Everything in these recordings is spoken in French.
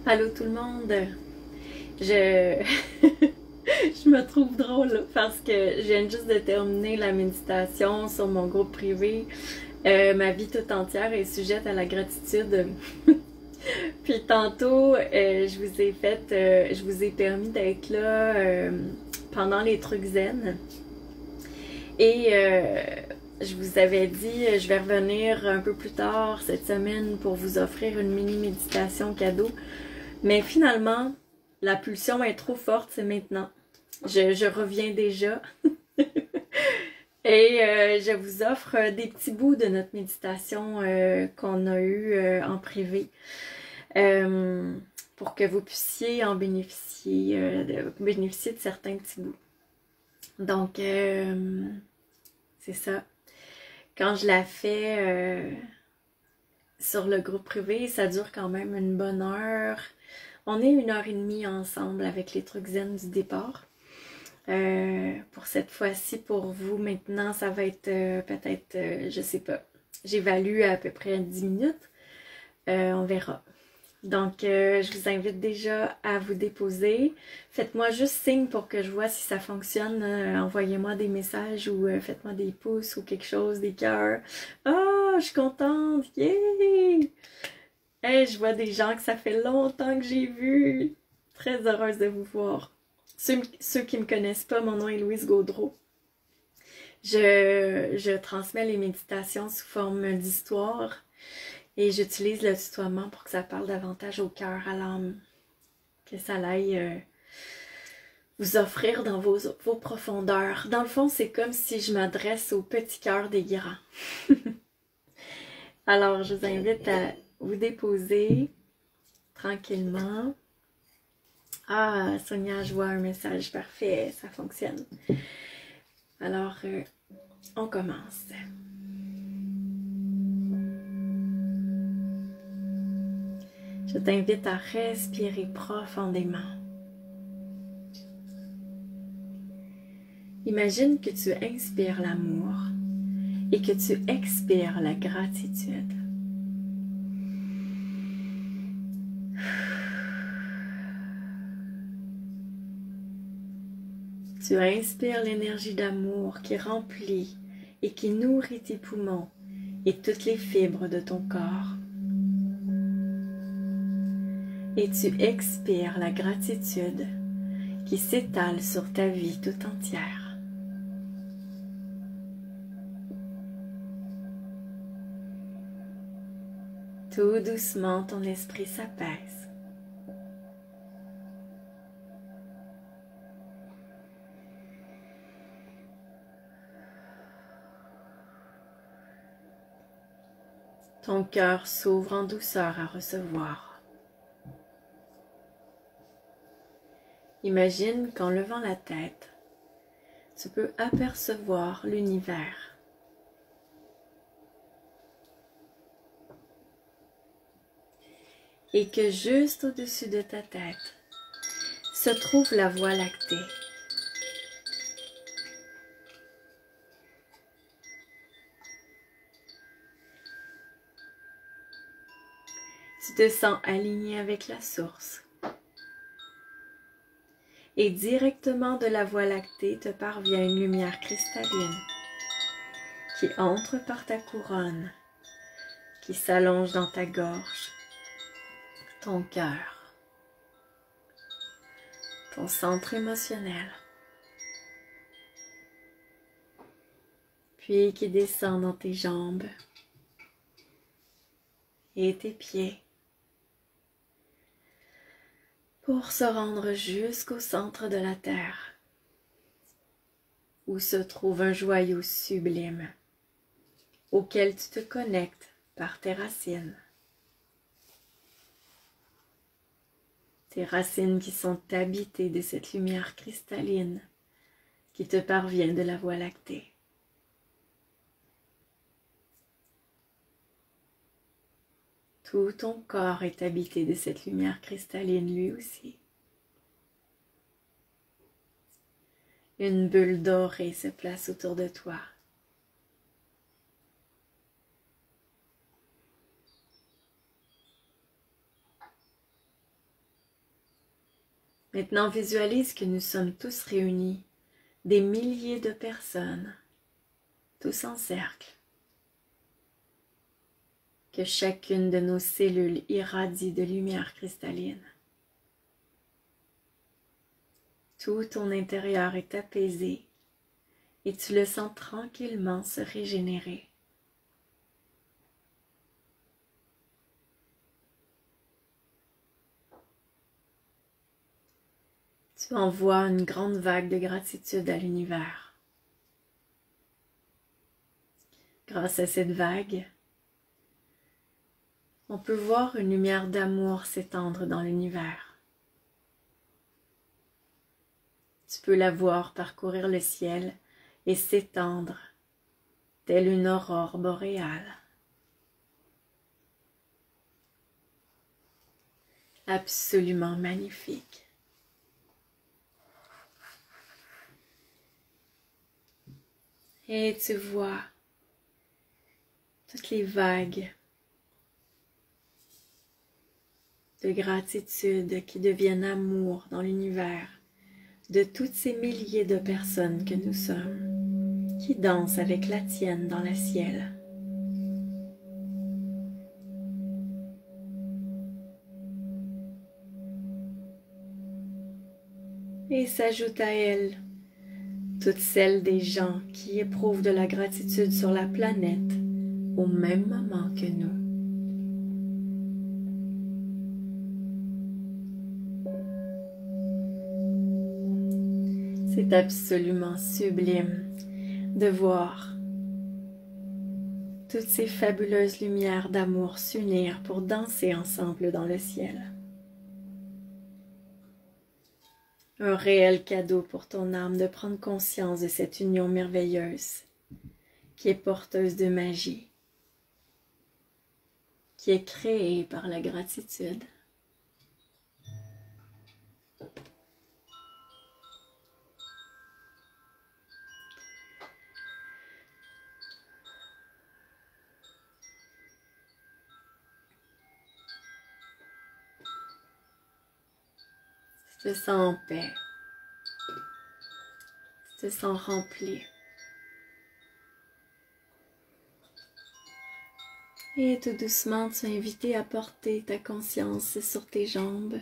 Allô tout le monde! Je... je me trouve drôle parce que je viens juste de terminer la méditation sur mon groupe privé. Ma vie toute entière est sujette à la gratitude. Puis tantôt, je vous ai permis d'être là pendant les trucs zen. Et je vous avais dit, je vais revenir un peu plus tard cette semaine pour vous offrir une mini méditation cadeau. Mais finalement, la pulsion est trop forte, c'est maintenant. Je reviens déjà. Et je vous offre des petits bouts de notre méditation qu'on a eue en privé pour que vous puissiez en bénéficier, bénéficier de certains petits bouts. Donc, c'est ça. Quand je la fais sur le groupe privé, ça dure quand même une bonne heure. On est 1h30 ensemble avec les trucs zen du départ. Pour cette fois-ci, pour vous, maintenant, ça va être peut-être, je sais pas, j'évalue à peu près 10 minutes. On verra. Donc, je vous invite déjà à vous déposer. Faites-moi juste signe pour que je vois si ça fonctionne. Envoyez-moi des messages ou faites-moi des pouces ou quelque chose, des cœurs. Oh, je suis contente! Yay! Hey, je vois des gens que ça fait longtemps que j'ai vus. Très heureuse de vous voir. Ceux qui ne me connaissent pas, mon nom est Louise Gaudreau. Je transmets les méditations sous forme d'histoire et j'utilise le tutoiement pour que ça parle davantage au cœur, à l'âme, que ça aille vous offrir dans vos profondeurs. Dans le fond, c'est comme si je m'adresse au petit cœur des grands. Alors, je vous invite à vous déposer tranquillement. Ah, Sonia, je vois un message parfait, ça fonctionne. Alors, on commence. Je t'invite à respirer profondément. Imagine que tu inspires l'amour et que tu expires la gratitude. Tu inspires l'énergie d'amour qui remplit et qui nourrit tes poumons et toutes les fibres de ton corps. Et tu expires la gratitude qui s'étale sur ta vie tout entière. Tout doucement, ton esprit s'apaise. Ton cœur s'ouvre en douceur à recevoir. Imagine qu'en levant la tête, tu peux apercevoir l'univers. Et que juste au-dessus de ta tête se trouve la Voie lactée. Tu te sens aligné avec la source. Et directement de la Voie lactée te parvient une lumière cristalline qui entre par ta couronne, qui s'allonge dans ta gorge, ton cœur, ton centre émotionnel, puis qui descend dans tes jambes et tes pieds pour se rendre jusqu'au centre de la terre où se trouve un joyau sublime auquel tu te connectes par tes racines. Tes racines qui sont habitées de cette lumière cristalline qui te parvient de la Voie lactée. Tout ton corps est habité de cette lumière cristalline lui aussi. Une bulle dorée se place autour de toi. Maintenant, visualise que nous sommes tous réunis, des milliers de personnes, tous en cercle, que chacune de nos cellules irradie de lumière cristalline. Tout ton intérieur est apaisé et tu le sens tranquillement se régénérer. Tu envoies une grande vague de gratitude à l'univers. Grâce à cette vague, on peut voir une lumière d'amour s'étendre dans l'univers. Tu peux la voir parcourir le ciel et s'étendre, telle une aurore boréale. Absolument magnifique. Et tu vois toutes les vagues de gratitude qui deviennent amour dans l'univers de toutes ces milliers de personnes que nous sommes, qui dansent avec la tienne dans le ciel. Et s'ajoute à elles toutes celles des gens qui éprouvent de la gratitude sur la planète au même moment que nous. C'est absolument sublime de voir toutes ces fabuleuses lumières d'amour s'unir pour danser ensemble dans le ciel. Un réel cadeau pour ton âme de prendre conscience de cette union merveilleuse qui est porteuse de magie, qui est créée par la gratitude. Tu te sens en paix, tu te sens rempli. Et tout doucement, tu es invité à porter ta conscience sur tes jambes,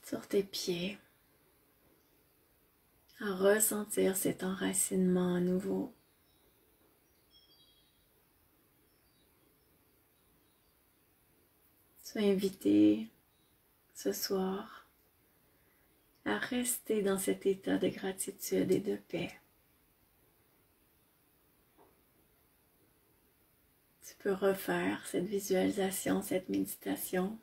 sur tes pieds, à ressentir cet enracinement à nouveau. Tu es invité ce soir à rester dans cet état de gratitude et de paix. Tu peux refaire cette visualisation, cette méditation.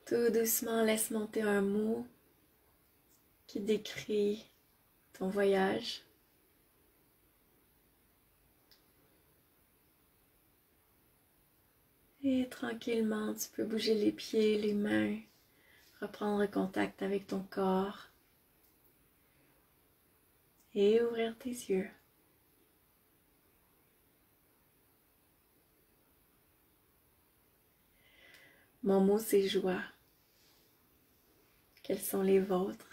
Tout doucement, laisse monter un mot qui décrit ton voyage. Et tranquillement, tu peux bouger les pieds, les mains, reprendre contact avec ton corps et ouvrir tes yeux. Mon mot, c'est joie. Quels sont les vôtres?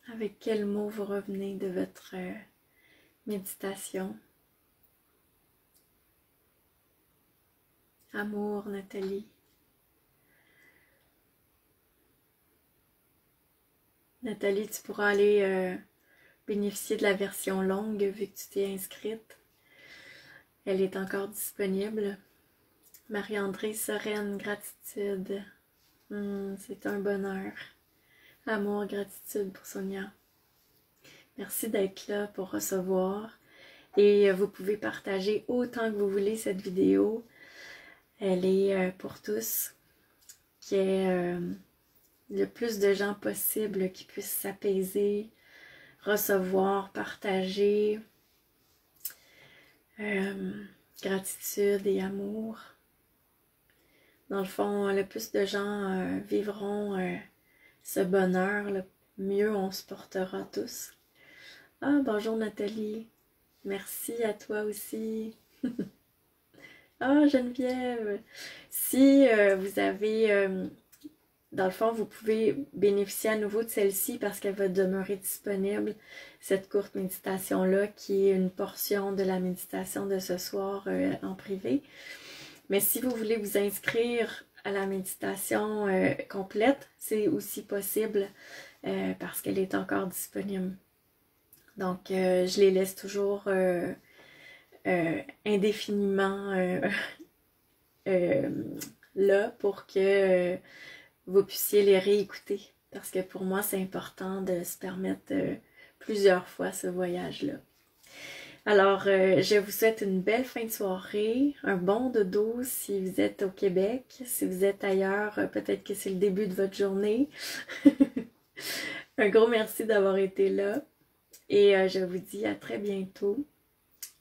Avec quel mot vous revenez de votre méditation? Amour, Nathalie. Nathalie, tu pourras aller bénéficier de la version longue vu que tu t'es inscrite. Elle est encore disponible. Marie-André, sereine, gratitude. C'est un bonheur. Amour, gratitude pour Sonia. Merci d'être là pour recevoir. Et vous pouvez partager autant que vous voulez cette vidéo. Elle est pour tous. Qu'il y ait le plus de gens possible qui puissent s'apaiser, recevoir, partager. gratitude et amour. Dans le fond, le plus de gens vivront ce bonheur, le mieux on se portera tous. Ah, bonjour Nathalie. Merci à toi aussi. Ah, Geneviève. Si vous avez, dans le fond, vous pouvez bénéficier à nouveau de celle-ci parce qu'elle va demeurer disponible, cette courte méditation-là, qui est une portion de la méditation de ce soir en privé. Mais si vous voulez vous inscrire à la méditation complète, c'est aussi possible parce qu'elle est encore disponible. Donc, je les laisse toujours indéfiniment là pour que vous puissiez les réécouter. Parce que pour moi, c'est important de se permettre plusieurs fois ce voyage-là. Alors, je vous souhaite une belle fin de soirée, un bon dodo si vous êtes au Québec. Si vous êtes ailleurs, peut-être que c'est le début de votre journée. Un gros merci d'avoir été là. Et je vous dis à très bientôt.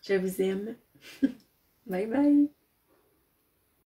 Je vous aime. Bye bye.